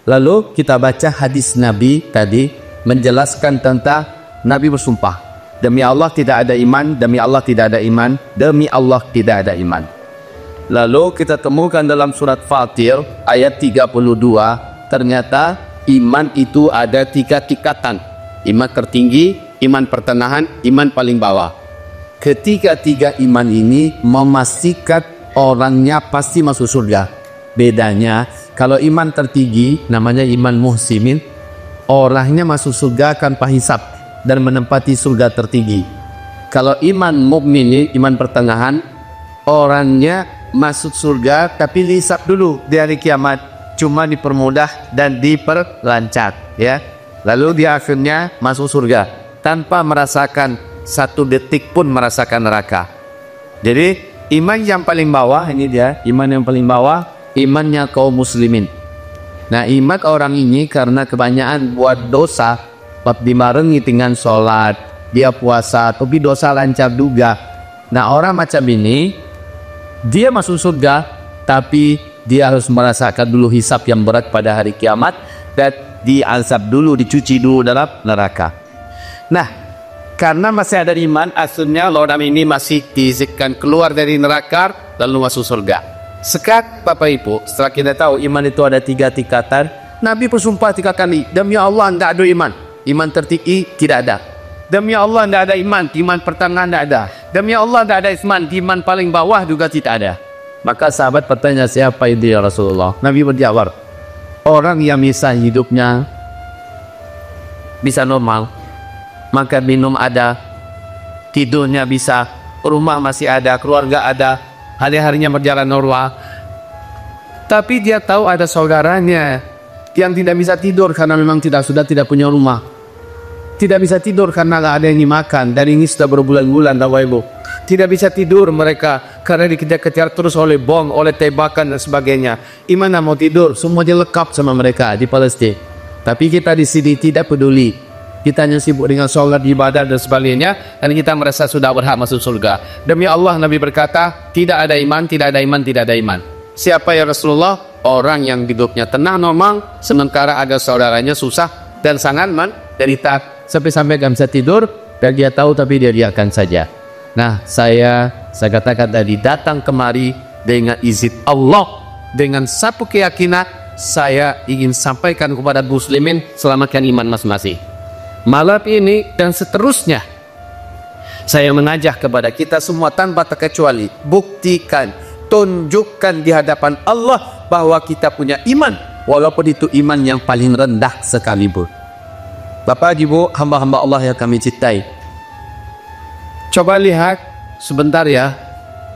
Lalu kita baca hadis Nabi tadi menjelaskan tentang Nabi bersumpah, demi Allah tidak ada iman, demi Allah tidak ada iman, demi Allah tidak ada iman. Lalu kita temukan dalam surat Fatir ayat 32, ternyata iman itu ada 3 tingkatan. Iman tertinggi, iman pertengahan, iman paling bawah. Ketiga-tiga iman ini memastikan orangnya pasti masuk surga. Bedanya, kalau iman tertinggi namanya iman muhsinin, orangnya masuk surga tanpa hisab dan menempati surga tertinggi. Kalau iman mukmin, iman pertengahan, orangnya masuk surga tapi dihisab dulu di hari kiamat, cuma dipermudah dan diperlancar, ya. Lalu dia akhirnya masuk surga tanpa merasakan satu detik pun merasakan neraka. Jadi iman yang paling bawah ini dia, iman yang paling bawah, imannya kaum muslimin. Nah, iman orang ini karena kebanyakan buat dosa, bab dibarengi dengan sholat, dia puasa, tapi dosa lancar juga. Nah, orang macam ini, dia masuk surga, tapi dia harus merasakan dulu hisab yang berat pada hari kiamat, dan diazab dulu, dicuci dulu dalam neraka. Nah, karena masih ada iman, asalnya orang ini masih diizinkan keluar dari neraka, lalu masuk surga. Sekarang Bapak Ibu, setelah kita tahu iman itu ada 3 tingkatan, Nabi bersumpah 3 kali, demi Allah tidak ada iman. Iman tertinggi tidak ada. Demi Allah tidak ada iman, iman pertengahan tidak ada. Demi Allah tidak ada iman paling bawah juga tidak ada. Maka sahabat bertanya, siapa itu ya Rasulullah? Nabi berjawab, orang yang bisa hidupnya bisa normal, maka minum ada, tidurnya bisa, rumah masih ada, keluarga ada, hari-harinya berjalan normal. Tapi dia tahu ada saudaranya yang tidak bisa tidur karena memang sudah tidak punya rumah. Tidak bisa tidur karena tidak ada yang dimakan, dan ini sudah berbulan-bulan, Bapak Ibu. Tidak bisa tidur mereka karena dikejar-kejar terus oleh bom, oleh tembakan dan sebagainya. Gimana mau tidur? Semuanya lengkap sama mereka di Palestina. Tapi kita di sini tidak peduli. Kita hanya sibuk dengan sholat, ibadah dan sebagainya, dan kita merasa sudah berhak masuk surga. Demi Allah, Nabi berkata, tidak ada iman, tidak ada iman, tidak ada iman. Siapa ya Rasulullah? Orang yang hidupnya tenang, normal, sementara ada saudaranya susah dan sangat menderita, sampai-sampai gak bisa tidur, dan dia tahu tapi dia diakan saja. Nah, saya katakan tadi, datang kemari dengan izin Allah, dengan satu keyakinan, saya ingin sampaikan kepada muslimin, selamatkan iman masing-masing. Malam ini dan seterusnya, saya mengajak kepada kita semua tanpa terkecuali, buktikan, tunjukkan di hadapan Allah bahwa kita punya iman, walaupun itu iman yang paling rendah sekalipun. Bapak Ibu, hamba-hamba Allah yang kami cintai, coba lihat sebentar ya,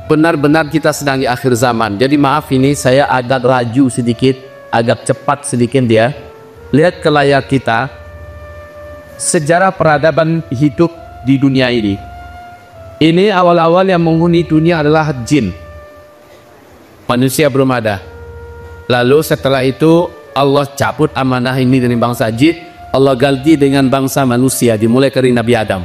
benar-benar kita sedang di akhir zaman. Jadi maaf ini saya agak laju sedikit, agak cepat sedikit dia. Lihat ke layar kita, sejarah peradaban hidup di dunia ini. Ini awal-awal yang menghuni dunia adalah jin. Manusia belum ada. Lalu setelah itu Allah cabut amanah ini dari bangsa jin, Allah ganti dengan bangsa manusia, dimulai dari Nabi Adam.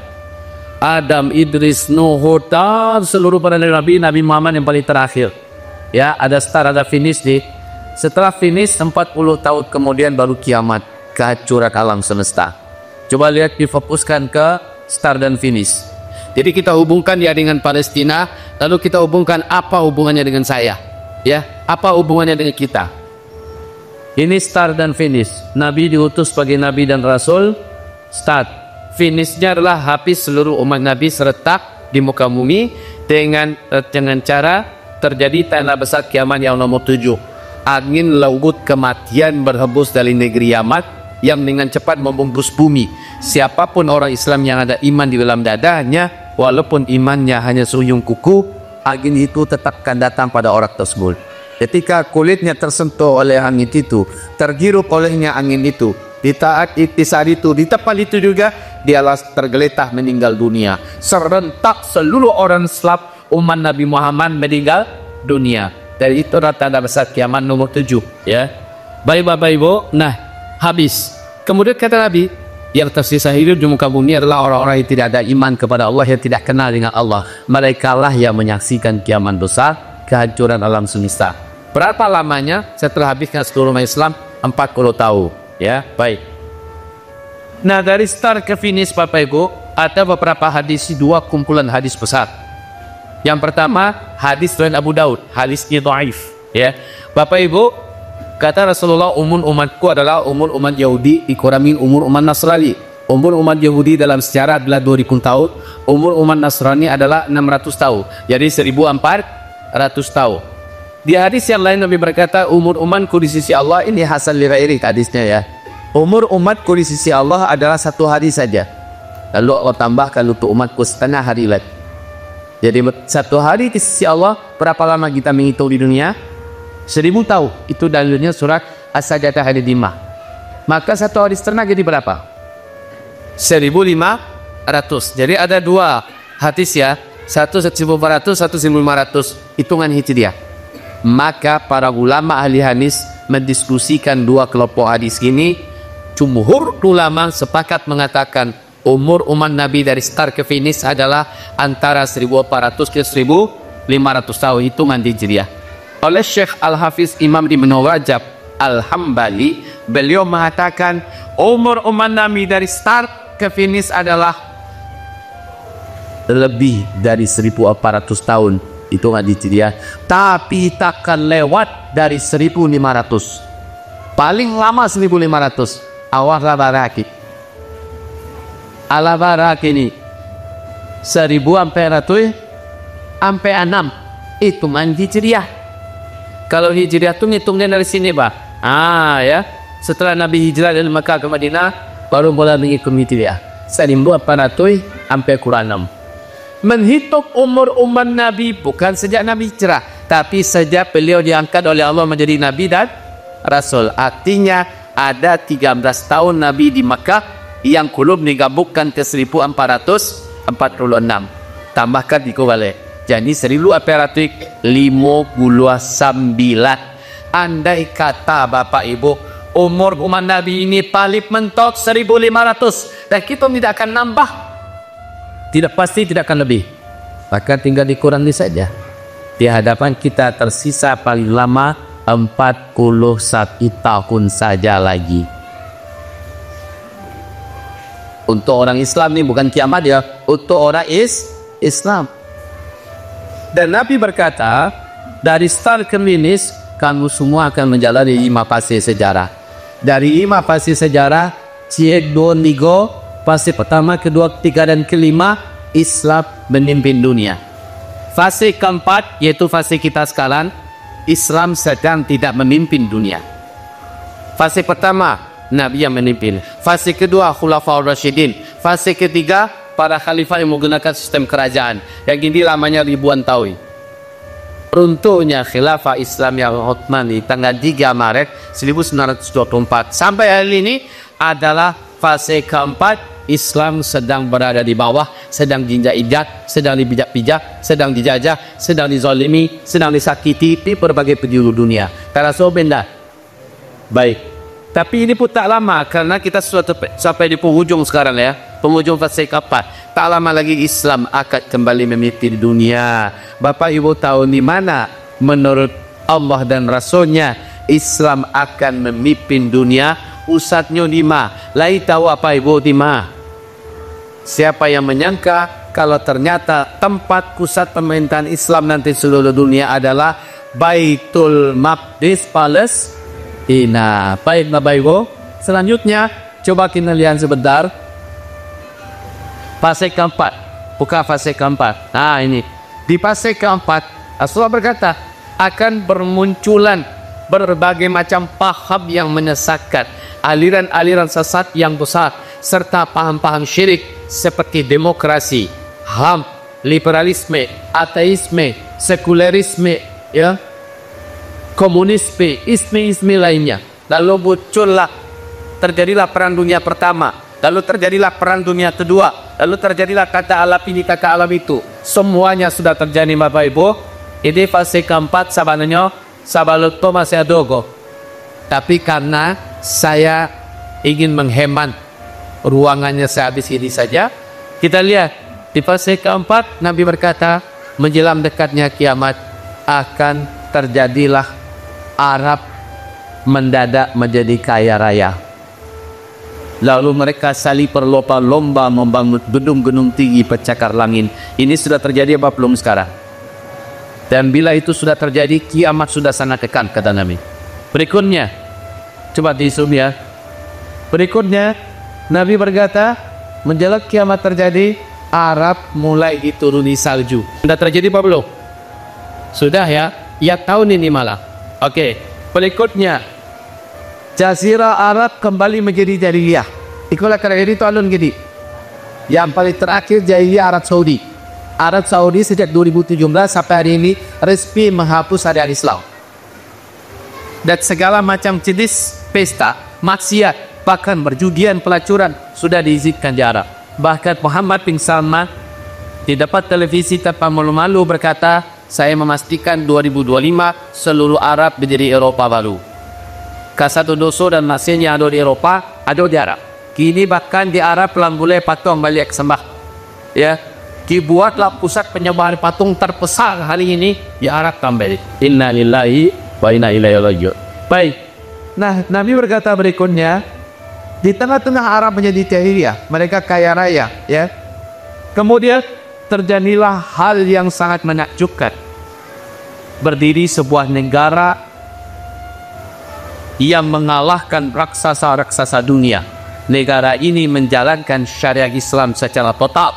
Adam, Idris, Nuh, dan seluruh para nabi, Nabi Muhammad yang paling terakhir. Ya, ada start, ada finish nih. Setelah finish 40 tahun kemudian baru kiamat, kehancuran alam semesta. Coba lihat, difokuskan ke start dan finish. Jadi kita hubungkan dia dengan Palestina, lalu kita hubungkan apa hubungannya dengan saya. Ya, apa hubungannya dengan kita? Ini start dan finish. Nabi diutus sebagai Nabi dan Rasul. Start. Finishnya adalah habis seluruh umat Nabi seretak di muka bumi dengan cara terjadi tanda besar kiamat yang nomor 7. Angin laut kematian berhembus dari negeri Yaman yang dengan cepat membungkus bumi. Siapapun orang Islam yang ada iman di dalam dadanya, walaupun imannya hanya seuyung kuku, angin itu tetap akan datang pada orang tersebut. Ketika kulitnya tersentuh oleh angin itu, terhirup olehnya angin itu, di saat itu, di tempat itu juga, dialah tergeletak meninggal dunia. Serentak seluruh orang Islam umat Nabi Muhammad meninggal dunia. Dan itu tanda besar kiamat nomor 7. Ya, baik Bapak Ibu. Nah, habis. Kemudian kata Nabi, yang tersisa hidup di muka bumi adalah orang-orang yang tidak ada iman kepada Allah, yang tidak kenal dengan Allah. Mereka lah yang menyaksikan kiamat besar, kehancuran alam semesta. Berapa lamanya setelah habisnya seluruh umat Islam? 40 tahun. Ya, baik. Nah, dari start ke finish Bapak Ibu, ada beberapa hadis, dua kumpulan hadis besar. Yang pertama, hadis riwayat Abu Daud, hadisnya dhaif, ya. Bapak Ibu, kata Rasulullah, umur umatku adalah umur umat Yahudi dikurangi umur umat Nasrani. Umur umat Yahudi dalam sejarah adalah 2000 tahun, umur umat Nasrani adalah 600 tahun. Jadi 1400 tahun. Di hadis yang lain Nabi berkata, umur umatku di sisi Allah, ini hasan li ghairi hadisnya ya. Umur umatku di sisi Allah adalah 1 hari saja. Lalu Allah tambahkan untuk umatku setengah hari lagi. Jadi 1 hari di sisi Allah, berapa lama kita menghitung di dunia? 1000 tahun. Itu dalilnya surat As-Sajdah ayat 5. Maka 1 hari setengah jadi berapa? 1500. Jadi ada 2 hadis ya. 1 1400, 1 1500. Hitungan Hijriah. Maka para ulama ahli hadis mendiskusikan 2 kelompok hadis ini. Jumhur ulama sepakat mengatakan umur umat Nabi dari start ke finish adalah antara 1400 ke 1500 tahun, hitungan Hijriah. Oleh Syekh Al-Hafiz Imam Ibn Rajab Al-Hambali, beliau mengatakan umur umat Nabi dari start ke finish adalah lebih dari 1400 tahun, hitungan Hijriah, tapi takkan lewat dari 1500. Paling lama 1500. Awal labaraki alabaraki ini 1000 sampai 6 hitungan Hijriah. Kalau Hijriah itu ngitungnya dari sini Pak. Ya, setelah Nabi hijrah dari Mekah ke Madinah baru mulai menghitung Hijriah 1400 sampai kurang 6. Menghitung umur umat Nabi bukan sejak Nabi hijrah, tapi sejak beliau diangkat oleh Allah menjadi Nabi dan Rasul. Artinya ada 13 tahun Nabi di Makkah yang belum digabungkan ke 1446. Tambahkan di balik. Jadi 1459. Andai kata Bapak Ibu umur umat Nabi ini paling mentok 1500 dan kita tidak akan nambah, tidak pasti tidak akan lebih, maka tinggal dikurangi saja. Di hadapan kita tersisa paling lama 41 tahun saja lagi. Untuk orang Islam ini bukan kiamat ya, untuk orang Islam. Dan Nabi berkata, dari start ke finish kamu semua akan menjalani 5 fase sejarah. Dari 5 fase sejarah, Ciek Don Ligo, fase pertama, kedua, ketiga dan kelima, Islam memimpin dunia. Fase keempat, yaitu fase kita sekarang, Islam sedang tidak memimpin dunia. Fase pertama, Nabi yang memimpin. Fase kedua, Khulafaur Rasyidin. Fase ketiga, para khalifah yang menggunakan sistem kerajaan. Yang ini lamanya ribuan tahun. Runtuhnya khilafah Islam yang Utsmani tanggal 3 Maret 1924 sampai hari ini adalah fase keempat. Islam sedang berada di bawah, sedang diinjak-injak, sedang dipijak-pijak, sedang dijajah, sedang dizalimi, sedang disakiti di berbagai penjuru dunia. Karena so benda. Baik. Tapi ini pun tak lama karena kita sudah sampai di penghujung sekarang ya. Penghujung fase keempat. Tak lama lagi Islam akan kembali memimpin dunia. Bapak Ibu tahu di mana menurut Allah dan Rasulnya Islam akan memimpin dunia? Pusatnya di mana? Lai tahu apa Ibu di mana? Siapa yang menyangka kalau ternyata tempat pusat pemerintahan Islam nanti seluruh dunia adalah Baitul Maqdis Palestina. Baik Bapak Ibu, selanjutnya coba kita lihat sebentar fase keempat, bukan fase keempat. Nah ini di fase keempat Rasulullah berkata akan bermunculan berbagai macam paham yang menyesatkan, aliran-aliran sesat yang besar, serta paham-paham syirik seperti demokrasi, HAM, liberalisme, ateisme, sekularisme, ya, komunisme, isme lainnya. Lalu muncullah, terjadilah perang dunia pertama, lalu terjadilah perang dunia kedua, lalu terjadilah kata alam ini, kata alam itu. Semuanya sudah terjadi Bapak Ibu. Ini fase keempat sebenarnya sabaluto masih adogo. Tapi karena saya ingin menghemat ruangannya sehabis ini saja, kita lihat di fase keempat Nabi berkata menjelang dekatnya kiamat akan terjadilah Arab mendadak menjadi kaya raya. Lalu mereka saling berlomba-lomba membangun gedung-gedung tinggi pencakar langit. Ini sudah terjadi apa belum sekarang? Dan bila itu sudah terjadi, kiamat sudah sangat dekat, kata Nabi. Berikutnya, coba diisum ya. Berikutnya, Nabi berkata, menjelang kiamat terjadi, Arab mulai dituruni salju. Sudah terjadi apa belum? Sudah ya? Ya tahun ini malah. Oke. Berikutnya, Jazirah Arab kembali menjadi jahiliyah. Itulah kerana itu alun gini. Yang paling terakhir jahiliyah Arab Saudi. Arab Saudi sejak 2017 sampai hari ini resmi menghapus syariat Islam. Dan segala macam jenis pesta, maksiat, bahkan berjudian, pelacuran sudah diizinkan di Arab. Bahkan Muhammad bin Salman di depan televisi tanpa malu-malu berkata, saya memastikan 2025 seluruh Arab menjadi Eropa baru. Satu dosa dan maksiat yang ada di Eropa ada di Arab. Kini bahkan di Arab telah mulai patung balik sembah. Ya, dibuatlah pusat penyembahan patung terbesar hari ini di Arab kembali. Inna lillahi wa inna ilaihi raji'un. Baik. Nah, Nabi berkata berikutnya, di tengah-tengah Arab menjadi jahiliyah, mereka kaya raya, ya. Kemudian terjadilah hal yang sangat menakjubkan. Berdiri sebuah negara yang mengalahkan raksasa-raksasa dunia. Negara ini menjalankan syariat Islam secara total.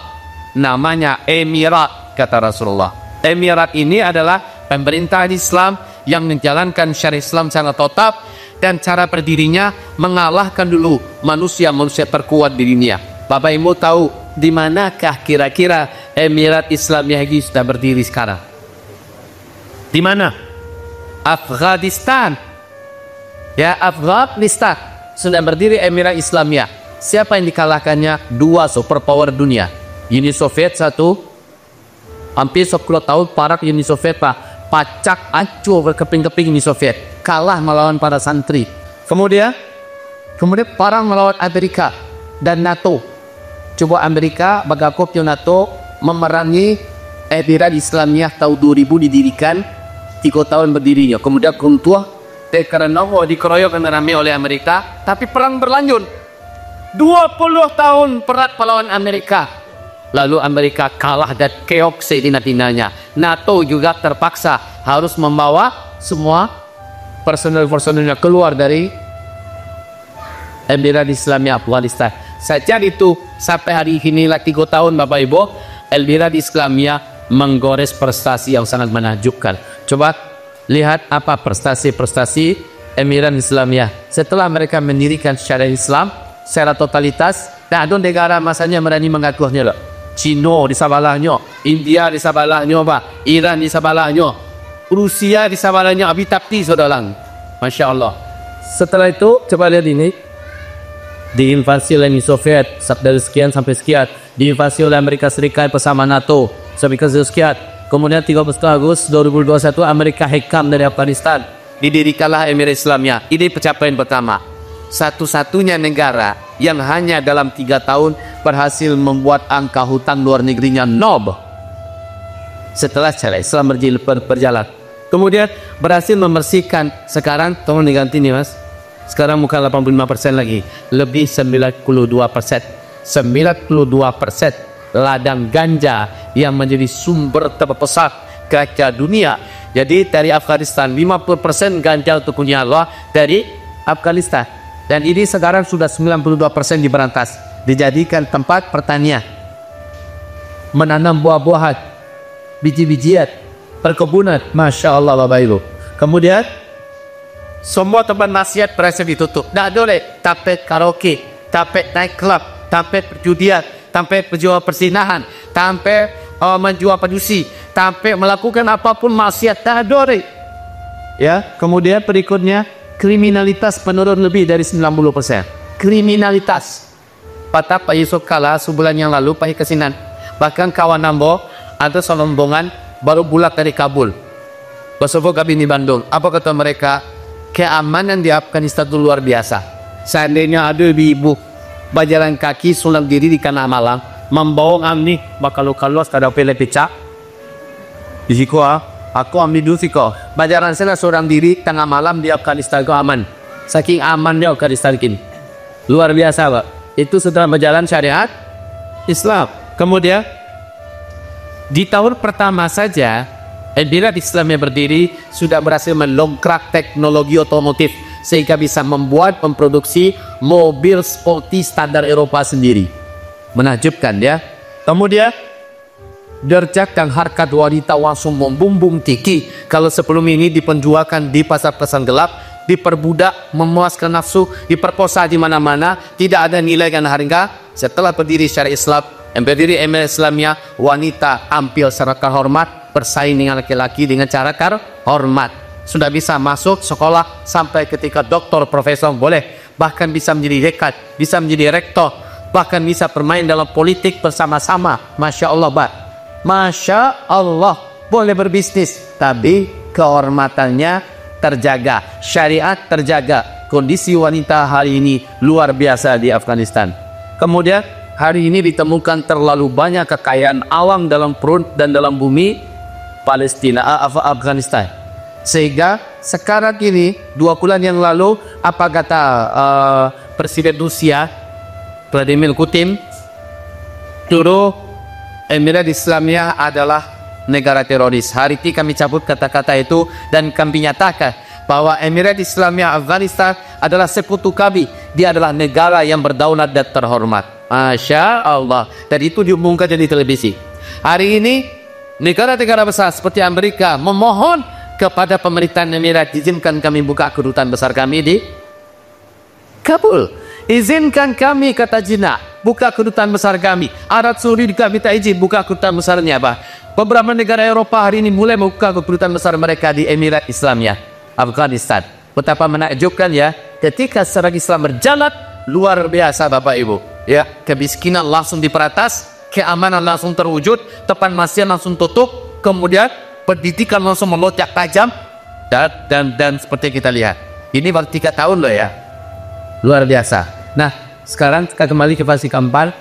Namanya Emirat, kata Rasulullah. Emirat ini adalah pemerintahan Islam yang menjalankan syariat Islam secara total, dan cara berdirinya mengalahkan dulu manusia-manusia terkuat di dunia. Bapak Ibu tahu di manakah kira-kira Emirat Islamiyah ini sudah berdiri sekarang? Di mana? Afghanistan. Ya, Afghanistan sudah berdiri Emirat Islamiyah. Siapa yang dikalahkannya? Dua superpower dunia. Uni Soviet satu, hampir 10 tahun parak Uni Soviet pacak hancur berkeping-keping Uni Soviet, kalah melawan para santri. Kemudian perang melawan Amerika dan NATO. Coba Amerika bergabung dengan NATO memerangi Emirat Islamiyah tahun 2000 didirikan, 3 tahun berdirinya. Kemudian runtuh karena dikeroyok dan ramai oleh Amerika, tapi perang berlanjut 20 tahun perang melawan Amerika. Lalu Amerika kalah dan keok sedina-dinanya. NATO juga terpaksa harus membawa semua personel-personelnya keluar dari Emirat Islamiyah Afghanistan. Sejak itu sampai hari ini 3 tahun Bapak Ibu, Emirat Islamiyah menggores prestasi yang sangat menakjubkan. Coba lihat apa prestasi-prestasi Emirat Islamiyah setelah mereka mendirikan syariat Islam secara totalitas. Dan ada negara masanya berani mengakuinya loh. Cina di sebelahnya, India di sebelahnya, Iran di sebelahnya, Rusia di sebelahnya, abitapti saudara. Masya Allah. Setelah itu coba lihat ini, diinvasi oleh Uni Soviet dari sekian sampai sekian, diinvasi oleh Amerika Serikat bersama NATO sampai ke sekian. Kemudian 13 Agustus 2021 Amerika hekam dari Afghanistan, didirikanlah Emirat Islamiyah. Ini pencapaian pertama. Satu-satunya negara yang hanya dalam 3 tahun berhasil membuat angka hutang luar negerinya nol setelah syariat Islam berjalan. Kemudian berhasil membersihkan, sekarang tolong diganti nih mas, sekarang bukan 85% lagi, lebih 92%. 92% ladang ganja yang menjadi sumber terbesar ganja dunia. Jadi dari Afghanistan 50% ganja untuk punya Allah dari Afghanistan. Dan ini sekarang sudah 92% diberantas, dijadikan tempat pertanian, menanam buah-buahan, biji-bijian, perkebunan. Masya Allah Bapak Ibu. Kemudian semua tempat maksiat berhasil ditutup. Tidak boleh tampil karaoke, tampil night club, tampil perjudian, tampil penjual persinahan, tampil menjual pedusi, tampil melakukan apapun maksiat. Tak boleh. Ya, kemudian berikutnya kriminalitas menurun lebih dari 90%. Kriminalitas. Pada Pak Yusuf Kala sebulan yang lalu Pak Kesinan, bahkan kawan Nambo ada selombongan baru bulat dari Kabul. Bersama kami di Bandung. Apa kata mereka? Keamanan di Afghanistan itu luar biasa. Seandainya ada ibu berjalan kaki sulam diri di kanan malam, membawa amni bakal luka luas kada pele pecah. Di siku Aku ambil dulu Fiko. Bajaran saya seorang diri tengah malam di Afghanistan itu aman. Saking amannya Afghanistan kini. Luar biasa Pak. Itu setelah berjalan syariat Islam. Kemudian di tahun pertama saja Emirat Islam yang berdiri sudah berhasil mendongkrak teknologi otomotif sehingga bisa memproduksi mobil sporty standar Eropa sendiri. Menakjubkan ya. Kemudian derajat dan harkat wanita langsung membumbung tinggi. Kalau sebelum ini dipenjualkan di pasar-pasar gelap, diperbudak, memuaskan nafsu, diperkosa di mana-mana, tidak ada nilai dan harga. Setelah berdiri syariat Islam, yang berdiri Emirat Islamia, wanita ambil secara hormat, bersaing dengan laki-laki dengan cara hormat. Sudah bisa masuk sekolah sampai ketika doktor, profesor boleh, bahkan bisa menjadi dekan, bisa menjadi rektor, bahkan bisa bermain dalam politik bersama-sama. Masya Allah, Pak. Masya Allah, boleh berbisnis, tapi kehormatannya terjaga, syariat terjaga. Kondisi wanita hari ini luar biasa di Afghanistan. Kemudian hari ini ditemukan terlalu banyak kekayaan alam dalam perut dan dalam bumi Afghanistan. Sehingga sekarang ini 2 bulan yang lalu apa kata Presiden Rusia Vladimir Putin, suruh Emirat Islamia adalah negara teroris. Hari ini kami cabut kata-kata itu dan kami nyatakan bahwa Emirat Islamia Afghanistan adalah sekutu kami. Dia adalah negara yang berdaulat dan terhormat. Masya Allah. Dan itu diumumkan di televisi. Hari ini negara-negara besar seperti Amerika memohon kepada pemerintahan Emirat, izinkan kami buka kedutaan besar kami di Kabul. Izinkan kami, kata Jinnah, buka kedutaan besar kami. Arab Saudi juga minta izin buka kedutaan besarnya, Pak. Beberapa negara Eropa hari ini mulai membuka kedutaan besar mereka di Emirat Islamia Afghanistan. Betapa menakjubkan ya, ketika sejarah Islam berjalan luar biasa Bapak Ibu. Ya, kemiskinan langsung diperatas, keamanan langsung terwujud, tepan masjid langsung tutup, kemudian pendidikan langsung melonjak tajam dan seperti kita lihat. Ini baru 3 tahun loh ya. Luar biasa. Nah, sekarang kita kembali ke fase keempat.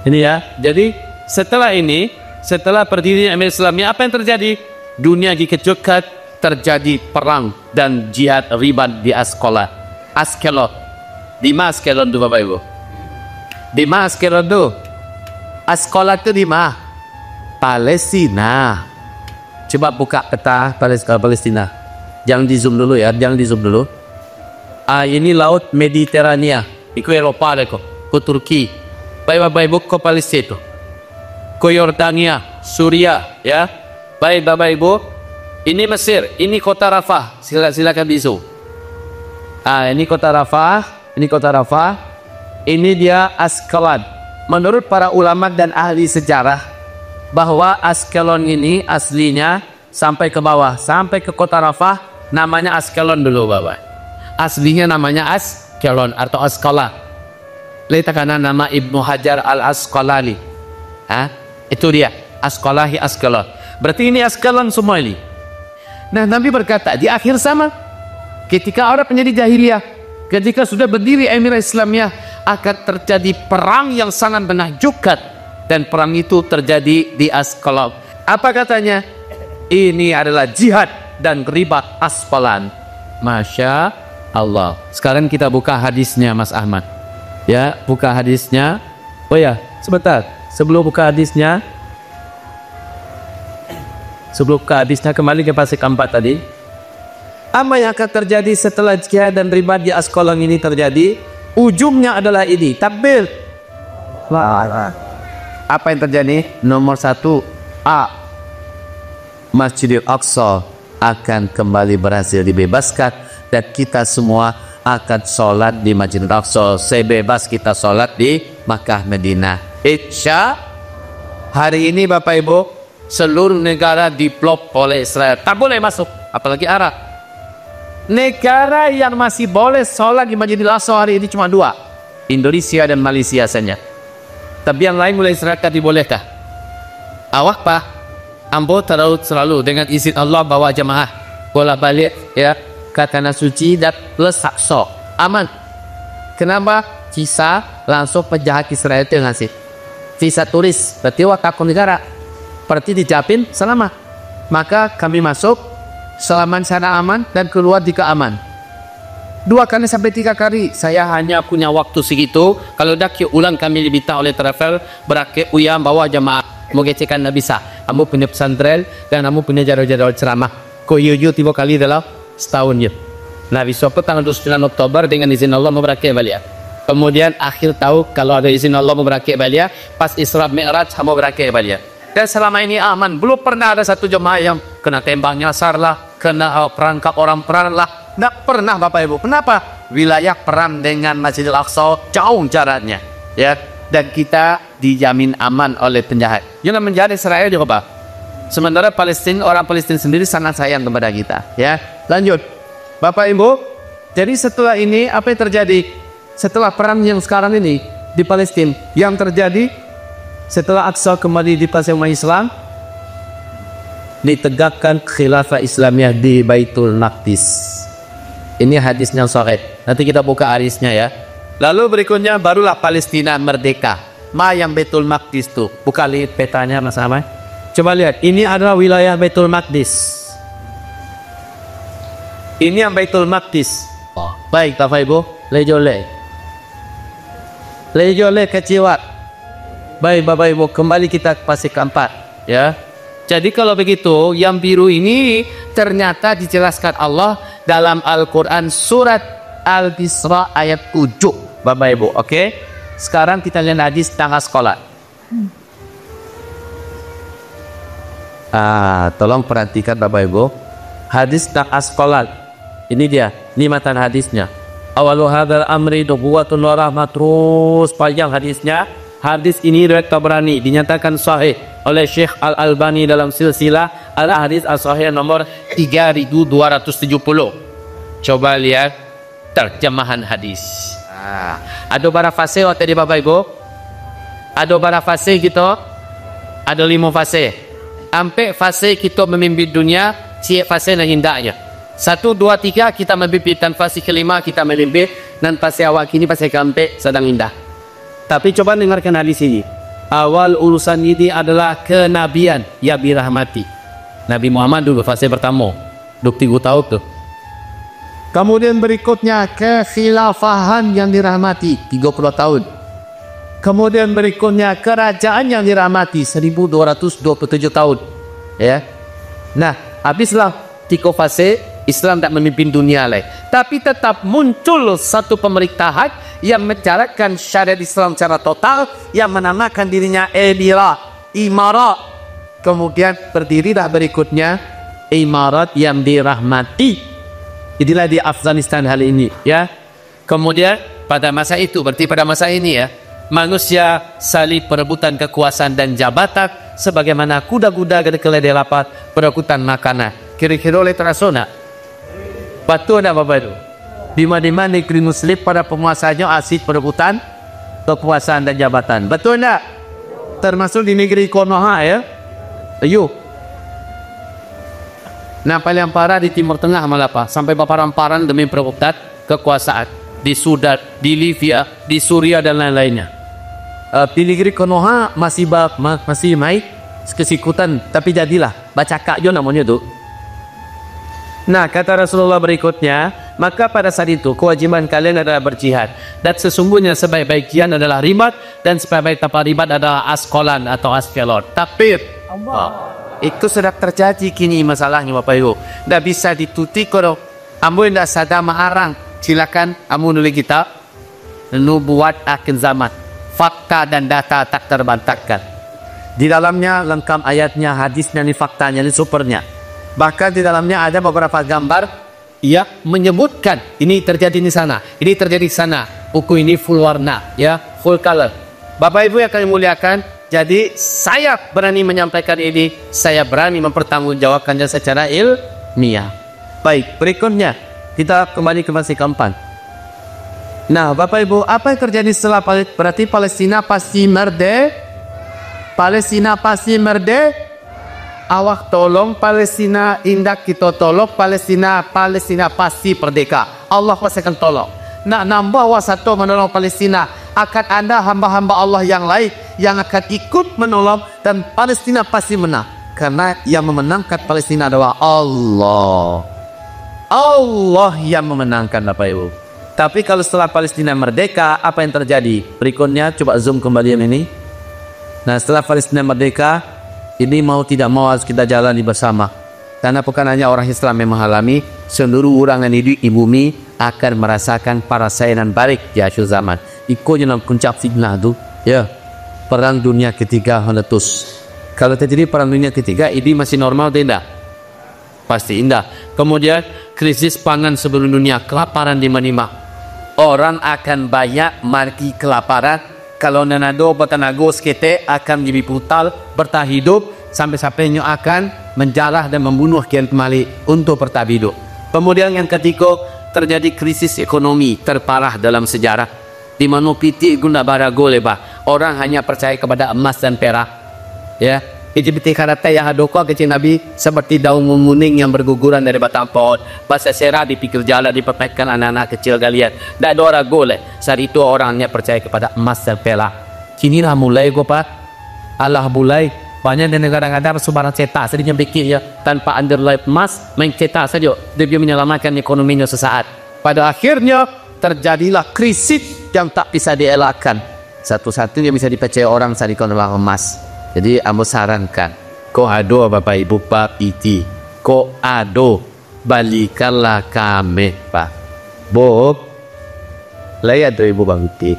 Ini ya. Jadi setelah ini, setelah berdiri Emirat Islamia, apa yang terjadi? Dunia dikejutkan, terjadi perang dan jihad ribat di Askelon. Di mana Askelon itu Bapak Ibu? Di mana Askelon itu? Askelon itu di mana? Palestina. Coba buka peta Palestina. Jangan di zoom dulu ya, jangan di zoom dulu. Ini laut Mediterania, itu Eropa deh kok, ke Turki, Bapak Ibu ke Palestina, ke Yordania, Suria, ya, baik Bapak Ibu, ini Mesir, ini kota Rafah, silakan bisu. Ini kota Rafah, ini dia Askelon. Menurut para ulama dan ahli sejarah, bahwa Askelon ini aslinya sampai ke bawah, sampai ke kota Rafah, namanya Askelon dulu Bapak. Aslinya namanya Askelon atau Askala. Lihat karena nama Ibnu Hajar al-Asqalani. Itu dia, Asqalahi Askelon. Berarti ini Askelon semua ini. Nah, Nabi berkata di akhir zaman, ketika orang menjadi jahiliyah, ketika sudah berdiri Emirat Islamia, akan terjadi perang yang sangat menakjubkan, dan perang itu terjadi di Askelon. Apa katanya? Ini adalah jihad dan ribat asfalan. Masya Allah. Sekarang kita buka hadisnya Mas Ahmad. Ya, buka hadisnya. Oh ya, sebentar. Sebelum buka hadisnya, kembali ke fase keempat tadi. Apa yang akan terjadi setelah jihad dan ribat di Askelon ini terjadi? Ujungnya adalah ini, takbir. Apa yang terjadi? Nomor 1, Masjidil Aqsa akan kembali berhasil dibebaskan, dan kita semua akan sholat di Masjidil Aqsa sebebas kita sholat di Makkah Madinah. Insya hari ini Bapak Ibu, seluruh negara diblok oleh Israel, tak boleh masuk, apalagi Arab. Negara yang masih boleh sholat di Masjidil Aqsa hari ini cuma 2, Indonesia dan Malaysia saja. Tapi yang lain mulai Israel dibolehkah? Awak Pak, Ambo selalu dengan izin Allah bawa jamaah bola balik ya ke tanah suci dan plus Aqsa, aman. Kenapa? Visa langsung penjahat Israel itu ngasih visa turis, berarti wakil negara, berarti dijamin selama. maka kami masuk, selama sana aman, dan keluar jika aman. 2 kali sampai 3 kali, saya hanya punya waktu segitu. Kalau dah ulang kami diminta oleh travel, berakhir uyam bawa jemaah, mau gecekan nak bisa. Kamu punya pesantren, dan kamu punya jadwal-jadwal ceramah. Kau yuju 3 kali dalam setahun je. Nah, besok tanggal 29 Oktober, dengan izin Allah mau berakhir balik. Kemudian akhir tahun, kalau ada izin Allah mau berakhir balik, pas Isra Mi'raj, mau berakhir balik. Dan selama ini aman, belum pernah ada satu jemaah yang kena tembak nyasar lah, kena perangkap orang perang lah. Tidak pernah Bapak Ibu. Kenapa? Wilayah perang dengan Masjidil Aqsa jauh jaraknya, ya. Dan kita dijamin aman oleh penjahat. Yang menjadi Israel juga Pak. Sementara Palestina, orang Palestina sendiri sangat sayang kepada kita, ya. Lanjut, Bapak Ibu. Jadi setelah ini apa yang terjadi? Setelah perang yang sekarang ini di Palestina, yang terjadi setelah Aqsa kembali dikuasai umat Islam, ditegakkan khilafah Islamiyah di Baitul Maqdis. Ini hadisnya sahih. Nanti kita buka hadisnya ya. Lalu berikutnya barulah Palestina merdeka. Yang Baitul Maqdis tuh. Buka lihat petanya Mas Ahmad. Coba lihat. Ini adalah wilayah Baitul Maqdis. Ini yang Baitul Maqdis. Oh. Baik Bapak Ibu. Lejole keciwat. Baik Bapak Ibu. Kembali kita ke pasal keempat. Ya. Jadi kalau begitu, yang biru ini ternyata dijelaskan Allah dalam Al-Quran surat Al-Isra ayat 7. Bapak Ibu, oke? Sekarang kita lihat hadis tengah sekolah. Tolong perhatikan Bapak Ibu. Hadis tengah sekolah. Ini dia, ini matan hadisnya. Awalu hadzal amri nubuwatun wa rahmat, terus panjang hadisnya. Hadis ini riwayat Tabrani, dinyatakan sahih oleh Syekh Al-Albani dalam silsilah Al-Hadis As-Sahih nomor 3270. Coba lihat terjemahan hadis. Ada berapa fase tadi Bapak Ibu? Ada berapa fase gitu? Ada 5 fase. Sampai fase kita memimpin dunia, fase yang indahnya. 1, 2, 3 kita memimpin, dan fase kelima kita memimpin, dan fase awal kini fase keempat sedang indah. Tapi coba dengarkan hadis ini. Awal urusan ini adalah kenabian yang dirahmati. Nabi Muhammad dulu fase pertama. 23 tahun tuh. Kemudian berikutnya kekhilafahan yang dirahmati 30 tahun. Kemudian berikutnya kerajaan yang dirahmati 1227 tahun. Ya. Nah, habislah 3 fase. Islam tak memimpin dunia lain. Tapi tetap muncul satu pemerintahan yang menjalankan syariat Islam secara total, yang menamakan dirinya Imarat. Kemudian berdirilah berikutnya Imarat yang dirahmati. Inilah di Afghanistan hal ini, ya. Kemudian pada masa itu, berarti pada masa ini ya, manusia saling perebutan kekuasaan dan jabatan sebagaimana kuda-kuda keledai lapar perebutan makanan. Kira-kira oleh terasona. Betul tak Bapak Ibu? Di mana-mana negeri Muslim pada penguasanya asyik perebutan kekuasaan dan jabatan. Betul tak? Termasuk di negeri Konoha ya. Ayo. Nah, paling parah di Timur Tengah malah Pak. Sampai paparan-paran demi perebutan kekuasaan. Di Sudan, di Libya, di Suria dan lain-lainnya. Di negeri Konoha masih baik kesikutan, tapi jadilah baca kak jo namanya tuh. Nah, kata Rasulullah berikutnya, maka pada saat itu kewajiban kalian adalah berjihad, dan sesungguhnya sebaik-baik jihad adalah ribat, dan sebaik-baik tanpa ribat adalah askolan atau askelon. Takbir. Itu sudah terjadi kini masalahnya Bapak Ibu. Tidak bisa dituti kalau kamu tidak sadar melarang. Silakan kamu nulis kitab Nubuat Akhir Zaman, fakta dan data tak terbantahkan. Di dalamnya lengkap ayatnya, hadisnya, ini faktanya, ini supernya. Bahkan di dalamnya ada beberapa gambar yang menyebutkan ini terjadi di sana, ini terjadi di sana. Buku ini full warna, ya, full color. Bapak Ibu yang kami muliakan, jadi saya berani menyampaikan ini, saya berani mempertanggungjawabkannya secara ilmiah. Baik, berikutnya kita kembali ke fase keempat. Nah, Bapak Ibu, apa yang terjadi setelah berarti Palestina pasti merdeka? Palestina pasti merdeka? Awak tolong Palestina, indak kita tolong Palestina pasti merdeka. Allah pasti akan tolong. Nak nambah wasatu menolong Palestina, akan ada hamba-hamba Allah yang lain yang akan ikut menolong, dan Palestina pasti menang. karena yang memenangkan Palestina adalah Allah. Allah yang memenangkan Bapak Ibu. Tapi kalau setelah Palestina merdeka, apa yang terjadi? Berikutnya coba zoom kembali ini. Nah, setelah Palestina merdeka, ini mau tidak mau harus kita jalani bersama. Karena bukan hanya orang Islam yang mengalami, seluruh orang yang hidup di bumi akan merasakan perasaan balik di akhir zaman. Ikut dalam puncak fitnah itu, ya, perang dunia ketiga meletus. Kalau terjadi perang dunia ketiga, ini masih normal tidak? Pasti indah. Kemudian krisis pangan seluruh dunia, kelaparan di mana-mana. Orang akan banyak mati kelaparan. Kalau nanado bertenaga sekete akan jadi brutal, bertahan hidup sampai-sampainya akan menjarah dan membunuh kian kembali untuk bertahan hidup. Kemudian yang ketiga, terjadi krisis ekonomi terparah dalam sejarah, di mana pitik guna barago lebar. Orang hanya percaya kepada emas dan perak. Ya, LGBT karate yang ada kau kecil Nabi seperti daun menguning yang berguguran dari batang pohon. Bahasa serah di pinggir jalan dipermainkan anak-anak kecil kalian. Tak ada orang golek. Saat itu orangnya percaya kepada emas dan perak. Kini lah mulai kau pak. Allah mulai banyak di negara-negara sebarang cetak. Sedihnya pikir ya tanpa underline emas main cetak saja. Dia menyelamatkan ekonominya sesaat. Pada akhirnya terjadilah krisis yang tak bisa dielakkan. Satu-satunya bisa dipercaya orang saat itu adalah emas. Jadi aku sarankan, kau ado Bapak Ibu Pak Iti, kau ado balikanlah kami Pak Bob, lihat tuh Ibu Bang Iti,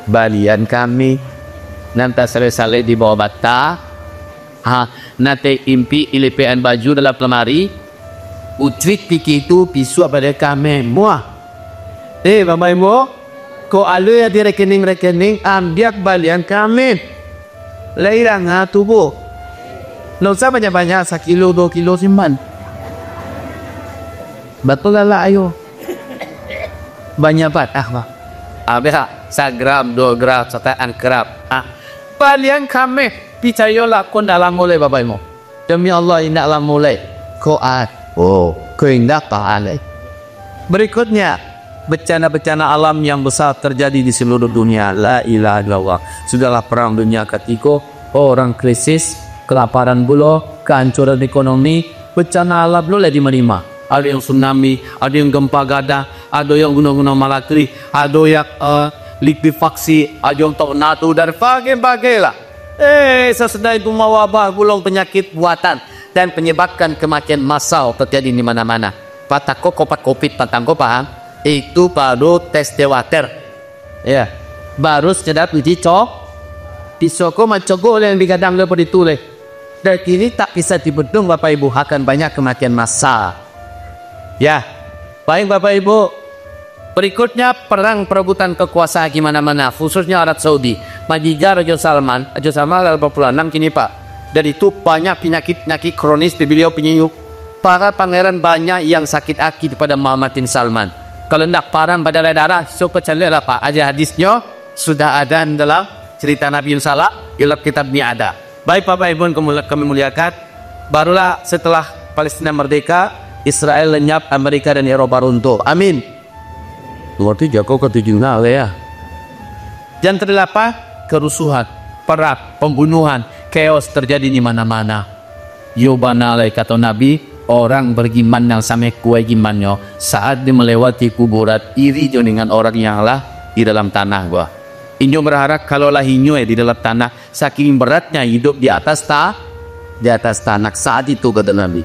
balian kami, nanti sale-sale di bawah bata, nanti impi ilipian baju dalam lemari, utrit piki itu pisu pada kami, muah, Bapak Ibu, kau alu ya di rekening ambil balian kami. Lairang tubuh. Nggak usah banyak-banyak, 1 kilo, 2 kilo simpan. Betul lah ayo. Banyak bat, Pak. Abah, 1 gram, 2 gram, 1 gram. Balian kami, percayalah kau dalam mulai Bapak Ibu. Demi Allah indah dalam mulai. Kau kau indah pahalai. Berikutnya, bencana-bencana alam yang besar terjadi di seluruh dunia. La ilaha illallah. Sudahlah perang dunia ketiga, orang krisis, kelaparan bulo, kehancuran ekonomi, bencana alam boleh dimenerima. Ada yang tsunami, ada yang gempa gada, ada yang gunung-gunung Malakri, ada yang likuifaksi, ada yang tornado dan bagai-bagai lah. Sesudah itu mewabah gulung penyakit buatan dan menyebabkan kematian massal terjadi di mana-mana. Patako kopat kopit patangko paham? Itu baru tes water, ya, baru sedap uji pisoko mencogo yang digadang lepas ditulis. Dan kini tak bisa dibendung Bapak Ibu akan banyak kematian massal. Ya, baik Bapak Ibu. Berikutnya perang perebutan kekuasaan gimana-mana, khususnya Arab Saudi. Majiga Raja Salman 86 kini Pak. Dan itu banyak penyakit kronis di beliau penyayuk. Para pangeran banyak yang sakit akid pada Muhammad bin Salman. Kalau nak parang berdarah-darah, so percaya lah Pak. Aja hadisnya sudah ada dalam cerita Nabi Sallallahu dalam kitab ni ada. Baik Bapak Ibu kami muliakan, barulah setelah Palestina merdeka, Israel lenyap, Amerika dan Eropa runtuh. Amin. Berarti Joko ketujuh ya. Yang terdelapan, kerusuhan, perang, pembunuhan, chaos terjadi di mana-mana. Yubana alai kata Nabi, orang beriman yang sampai kue gimannya saat dia melewati kuburan iri dengan orang yang lah di dalam tanah gua. Inyo berharap kalau lah inyo di dalam tanah saking beratnya hidup di atas tanah saat itu kata Nabi.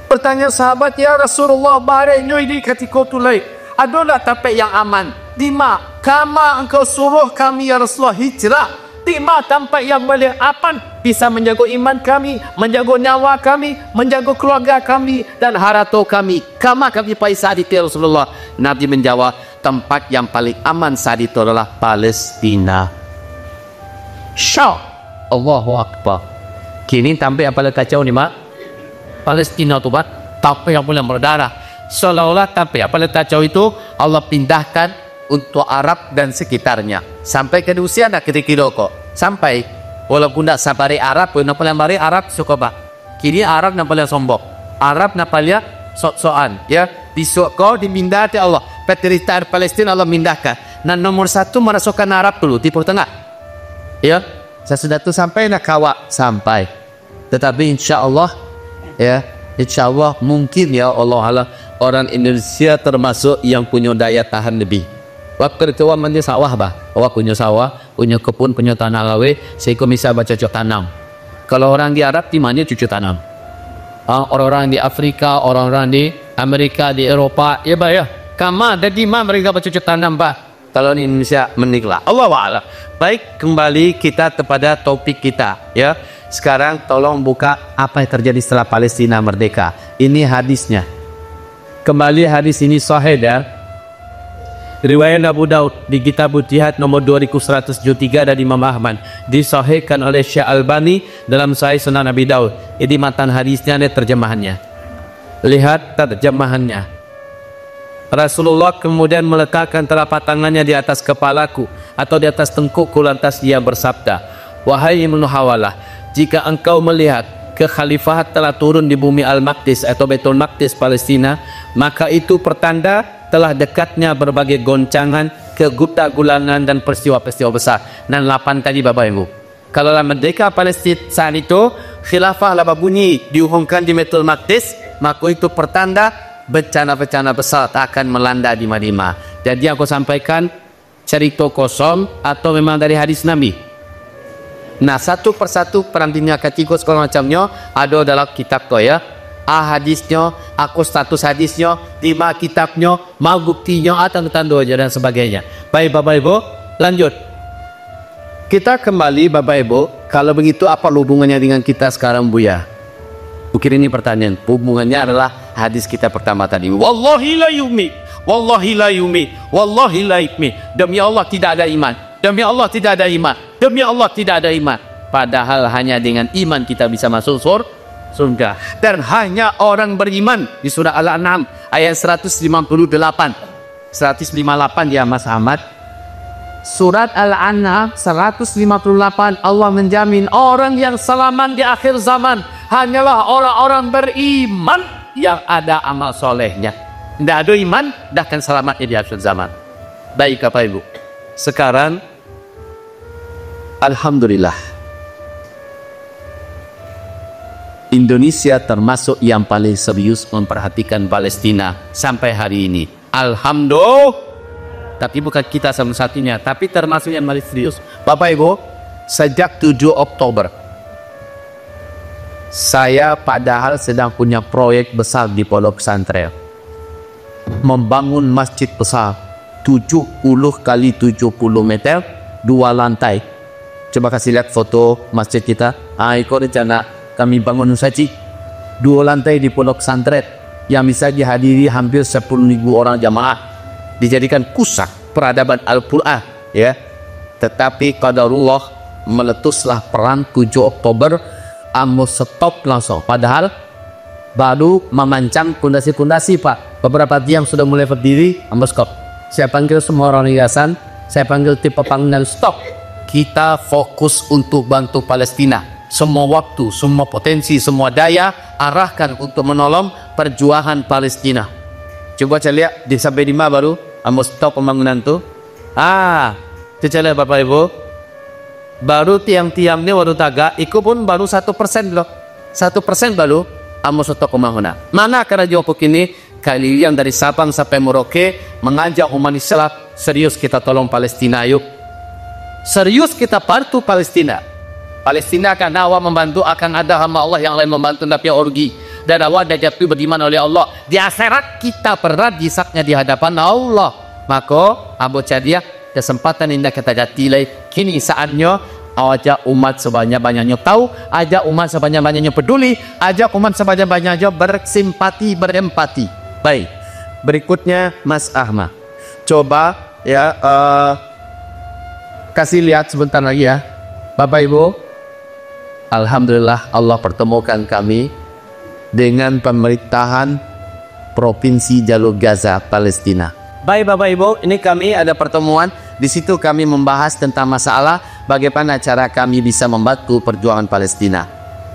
Pertanyaan sahabat, ya Rasulullah, bare inyo ini ketika tulai adalah tempat yang aman. Di mana? Kama engkau suruh kami ya Rasulullah hijrah. Di mana tempat yang boleh aman, bisa menjaga iman kami, menjaga nyawa kami, menjaga keluarga kami dan harta kami. Kama kami pai saat itu ya Rasulullah. Nabi menjawab, tempat yang paling aman saat itu adalah Palestina. Syah, Allahu Akbar. Kini sampai apa kacau ni mak? Palestina tu pak, tapi yang boleh berdarah. Seolah-olah tapi apa kacau itu Allah pindahkan untuk Arab dan sekitarnya. Sampai ke usia nak kira-kira kok. Sampai walaupun tak sabari Arab, pun nak paling bari Arab suka pak. Kini Arab nak paling sombong. Arab nak paling sok-sokan. Ya, disuk kau dimindah ti Allah. Penderitaan Palestina Allah mindahkan. Dan nomor 1 merasukan Arab dulu di Timur Tengah. Ya, sesudah itu sampai nak kawak sampai. Tetapi insya Allah ya, insya Allah mungkin ya Allah Allah orang Indonesia termasuk yang punya daya tahan lebih. Waktu itu mana sawah bah, awak punya sawah, punya kebun, punya tanah lawe, sehingga bisa bercocok tanam. Kalau orang di Arab di mana cucu tanam? Orang-orang di Afrika, orang-orang di Amerika, di Eropa, ya bah ya. Kama dari mana mereka bercocok tanam bah? Kalau di Indonesia meniklah. Allah wa'ala. Baik, kembali kita kepada topik kita ya. Sekarang tolong buka apa yang terjadi setelah Palestina merdeka. Ini hadisnya. Kembali hadis ini sahih ya. Riwayat Abu Daud di Kitab Jihad nomor 2173 dari Imam Ahmad. Disahihkan oleh Syekh Albani dalam Sahih Sunan Abi Daud. Ini matan hadisnya dan terjemahannya. Lihat terjemahannya. Rasulullah kemudian meletakkan telapak tangannya di atas kepalaku atau di atas tengkukku, lantas dia bersabda, wahai Ibnu Hawalah, jika engkau melihat kekhalifahan telah turun di bumi Al-Maqdis atau Baitul Maqdis Palestina, maka itu pertanda telah dekatnya berbagai goncangan, keguguran dan peristiwa-peristiwa besar. Dan 8 tadi Bapak Ibu. Kalau merdeka Palestina saat itu khilafah laba bunyi diumumkan di Baitul Maqdis, maka itu pertanda bencana-bencana besar akan melanda di Madinah. Jadi aku sampaikan cerita kosong atau memang dari hadis Nabi. Nah, satu persatu perang dunia ketiga segala macamnya ada dalam kitab tu ya. Hadisnya, aku status hadisnya, 5 kitabnya, mau buktinya, atau tanda aja dan sebagainya. Baik Bapak Ibu, lanjut. Kita kembali Bapak Ibu, kalau begitu apa hubungannya dengan kita sekarang Buya? Mungkin ini pertanyaan. Hubungannya adalah hadis kita pertama tadi. Wallahi la yumi, wallahi la yumi, wallahi la yumi. Demi Allah tidak ada iman. Demi Allah tidak ada iman. Demi Allah tidak ada iman. Padahal hanya dengan iman kita bisa masuk surga. Dan hanya orang beriman di surah Al-An'am ayat 158. 158 ya Mas Ahmad. Surat Al-An'am 158, Allah menjamin orang yang selamat di akhir zaman hanyalah orang-orang beriman yang ada amal solehnya. Tidak ada iman, dah akan selamatnya di akhir zaman. Baik Bapak Ibu, sekarang alhamdulillah Indonesia termasuk yang paling serius memperhatikan Palestina sampai hari ini. Alhamdulillah. Tapi bukan kita satu-satunya, tapi termasuk yang paling serius. Bapak Ibu, sejak 7 Oktober saya padahal sedang punya proyek besar di Pondok Pesantren, membangun masjid besar 70 kali 70 meter, 2 lantai. Coba kasih lihat foto masjid kita. Itu rencana kami bangun saja 2 lantai di Pondok Pesantren yang bisa dihadiri hampir 10.000 orang jamaah, dijadikan pusat peradaban Al-Quran ya. Tetapi qadarullah meletuslah perang 7 Oktober, stop langsung. Padahal baru memancang pondasi-pondasi Pak. Beberapa tiang sudah mulai berdiri, stop. Saya panggil semua orang yayasan, saya panggil tim pembangunan, stop. Kita fokus untuk bantu Palestina. Semua waktu, semua potensi, semua daya arahkan untuk menolong perjuangan Palestina. Coba saya lihat di sampai di mana baru stop pembangunan tu. Cecele Bapak Ibu, baru tiang-tiangnya baru tagak, itu pun baru 1% loh. 1% baru stop pembangunan. Mana karena jawab ini kalian dari Sabang sampai Merauke mengajak umat Islam, serius kita tolong Palestina yuk. Serius kita bantu Palestina. Palestina akan awal membantu, akan ada hamba Allah yang lain membantu, tapi orgi. Dan awal dah jatuh beriman oleh Allah. Di akhirat kita berat disaknya di hadapan Allah. Maka Abu Cadiah kesempatan indah kita jatilai. Kini saatnya ajak umat sebanyak-banyaknya tahu, ajak umat sebanyak-banyaknya peduli, ajak umat sebanyak-banyaknya bersimpati, berempati. Baik, berikutnya Mas Ahmad, coba ya kasih lihat sebentar lagi ya Bapak Ibu. Alhamdulillah Allah pertemukan kami dengan pemerintahan Provinsi Jalur Gaza Palestina. Baik Bapak Ibu, ini kami ada pertemuan. Di situ kami membahas tentang masalah bagaimana cara kami bisa membantu perjuangan Palestina.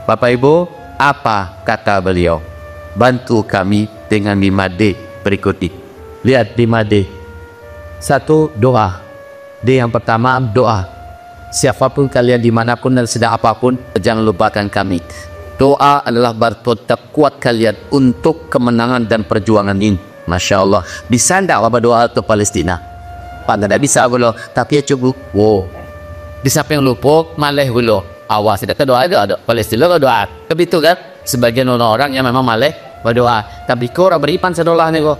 Bapak Ibu, apa kata beliau? Bantu kami dengan 5D berikut ini. Lihat 5D. 1. Doa. D yang pertama, doa. Siapapun kalian dimanapun dan sedang apapun, jangan lupakan kami. Doa adalah batu kuat kalian untuk kemenangan dan perjuangan ini. Masya Allah. Bisa tidak apa doa untuk Palestina? Pak tidak bisa bolo, tapi ya coba. Wow. Di siapa yang lupa maleh bolo. Awas tidak doa ada Palestina doa. Begitu kan? Sebagian orang yang memang maleh berdoa. Tapi kau orang beriman sedolah nih kok.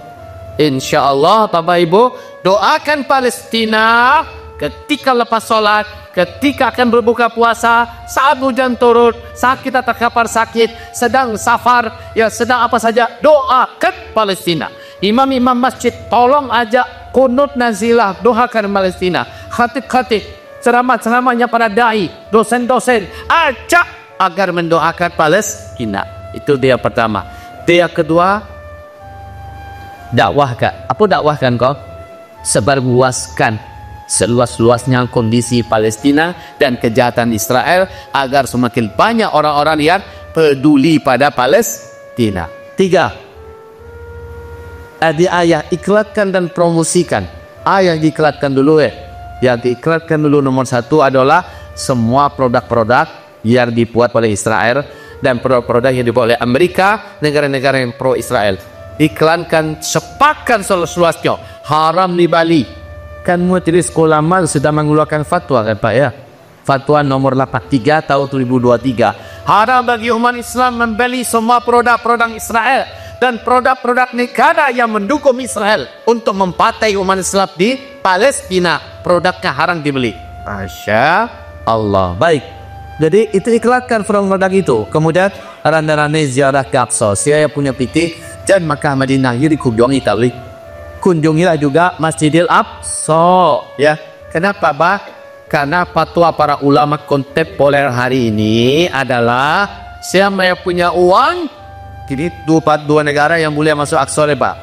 Insya Allah Bapak Ibu doakan Palestina ketika lepas sholat, ketika akan berbuka puasa, saat hujan turun, saat kita terkapar sakit, sedang safar, ya sedang apa saja, doakan Palestina. Imam-imam masjid tolong ajak kunut nazilah, doakan Palestina. Khatib-khatib, ceramah-ceramahnya para dai, dosen-dosen, ajak agar mendoakan Palestina. Itu dia pertama. Dia kedua, dakwahkan. Apa dakwahkan kau? Sebarluaskan seluas-luasnya kondisi Palestina dan kejahatan Israel agar semakin banyak orang-orang yang peduli pada Palestina. 3. Ayah iklankan dan promosikan. Ayah diiklankan dulu Yang diiklankan dulu nomor 1 adalah semua produk-produk yang dibuat oleh Israel dan produk-produk yang dibuat oleh Amerika, negara-negara yang pro Israel. Iklankan, sepakan seluas-luasnya. Haram di Bali. Kan Majelis Ulama sudah mengeluarkan fatwa kan Pak ya? Fatwa nomor 83 tahun 2023. Haram bagi umat Islam membeli semua produk-produk Israel dan produk-produk negara yang mendukung Israel untuk mempatai umat Islam di Palestina. Produknya haram dibeli. Masya Allah. Baik. Jadi itu iklankan produk itu. Kemudian randa-randa ziarah ke Aqsa. Saya punya pikir dan Makkah Madinah ini dikunjungi tadi. Kunjungilah juga Masjidil Aqsa ya. Kenapa Pak? Karena fatwa para ulama kontemporer hari ini adalah siapa yang punya uang, jadi dua negara yang boleh masuk Aqsa Pak.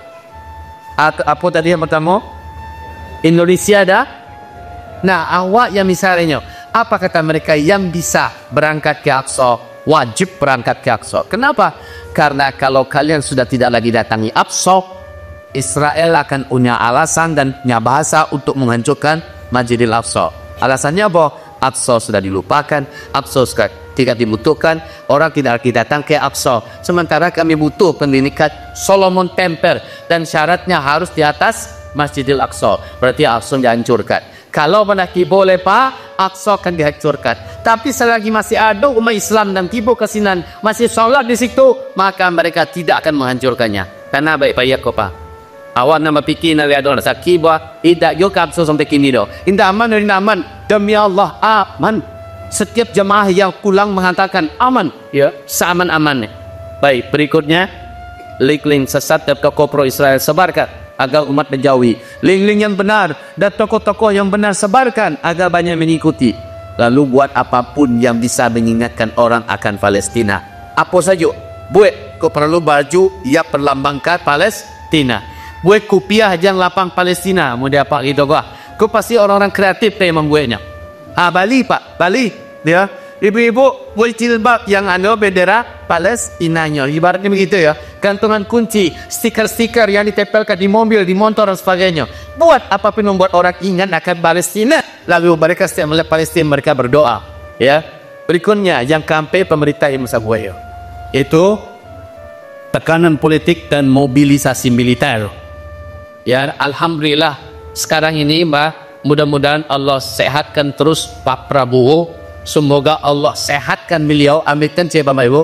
Apa tadi yang pertama? Indonesia ada. Nah awak yang misalnya, apa kata mereka yang bisa berangkat ke Aqsa? Wajib berangkat ke Aqsa. Kenapa? Karena kalau kalian sudah tidak lagi datangi Aqsa, Israel akan punya alasan dan punya bahasa untuk menghancurkan Masjidil Aqsa. Alasannya apa? Aqsa sudah dilupakan, Aqsa sudah tidak dibutuhkan, orang tidak lagi datang ke Aqsa. Sementara kami butuh pendidikan Solomon Temple dan syaratnya harus di atas Masjidil Aqsa. Berarti Aqsa dihancurkan. Kalau menaki boleh Pak, Aqsa akan dihancurkan. Tapi selagi masih ada umat Islam dan tiba kesinan masih sholat di situ, maka mereka tidak akan menghancurkannya. Karena baik-baik kok Pak. Awak nama fikir nak ada sakit bah, tidak yo kapsul sampai kini doh. Indah aman, indah aman. Demi Allah aman. Setiap jemaah yang pulang mengatakan aman, ya, seaman-amannya. Baik, berikutnya link-link sesat dan tokoh pro Israel sebarkan agar umat menjauhi. Link-link yang benar dan tokoh-tokoh yang benar sebarkan agar banyak mengikuti. Lalu buat apapun yang bisa mengingatkan orang akan Palestina. Apa saja? Buat kau perlu baju yang perlambangkan Palestina. Buat kopiah yang lapang Palestina. Mau dia apa gitu gua? Kau pasti orang-orang kreatif yang membuatnya. Bali Pak, Bali dia. Ibu-ibu buat jilbab yang ada bendera Palestinanya. Ibaratnya begitu ya. Gantungan kunci, stiker-stiker yang ditempelkan di mobil, di motor dan sebagainya. Buat apapun membuat orang ingat akan Palestina. Lalu mereka setiap melihat Palestina mereka berdoa. Ya. Berikutnya yang kampai pemerintah yang Musabuaya. Itu tekanan politik dan mobilisasi militer. Ya, alhamdulillah sekarang ini Mbak, mudah-mudahan Allah sehatkan terus Pak Prabowo. Semoga Allah sehatkan beliau. Aminkan saya Bapak Ibu.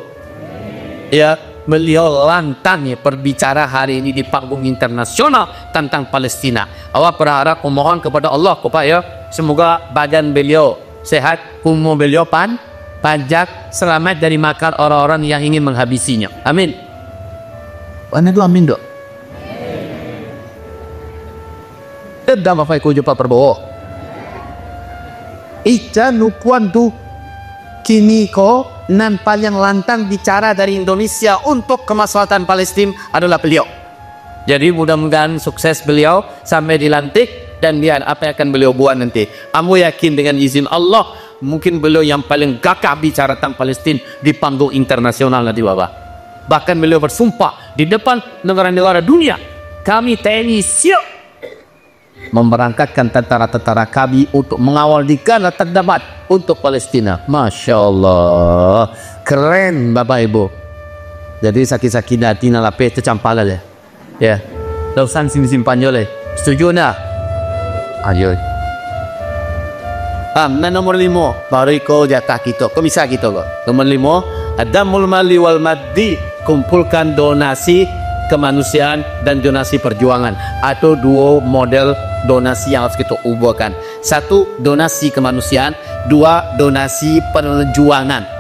Ya, beliau lantang ya berbicara hari ini di panggung internasional tentang Palestina. Awak berharap memohon kepada Allah Pak ya, semoga badan beliau sehat, umur beliau panjang, selamat dari makan orang-orang yang ingin menghabisinya. Amin. Mana itu amin dok? Tidak apa aku jumpa Prabowo. Ica nukuan tu kini ko nan paling lantang bicara dari Indonesia untuk kemaslahatan Palestina adalah beliau. Jadi mudah-mudahan sukses beliau sampai dilantik dan lihat apa yang akan beliau buat nanti. Kamu yakin dengan izin Allah mungkin beliau yang paling gagah bicara tentang Palestina di panggung internasional nanti Bapak. Bahkan beliau bersumpah di depan negara-negara dunia, kami TNI siap memberangkatkan tentara-tentara kami untuk mengawal di Gaza terdapat untuk Palestina. Masya Allah. Keren Bapak Ibu. Jadi sakit-sakit hati nalape tercampal aja. Ya. Lausan simpan jole. Setuju nak? Ayo. Nomor 5 baru kau jatah kita. Kau bisa kita kok. Nomor 5 adamul mali wal maddi, kumpulkan donasi kemanusiaan dan donasi perjuangan. Atau dua model donasi yang harus kita ubahkan. 1 donasi kemanusiaan, 2 donasi perjuangan.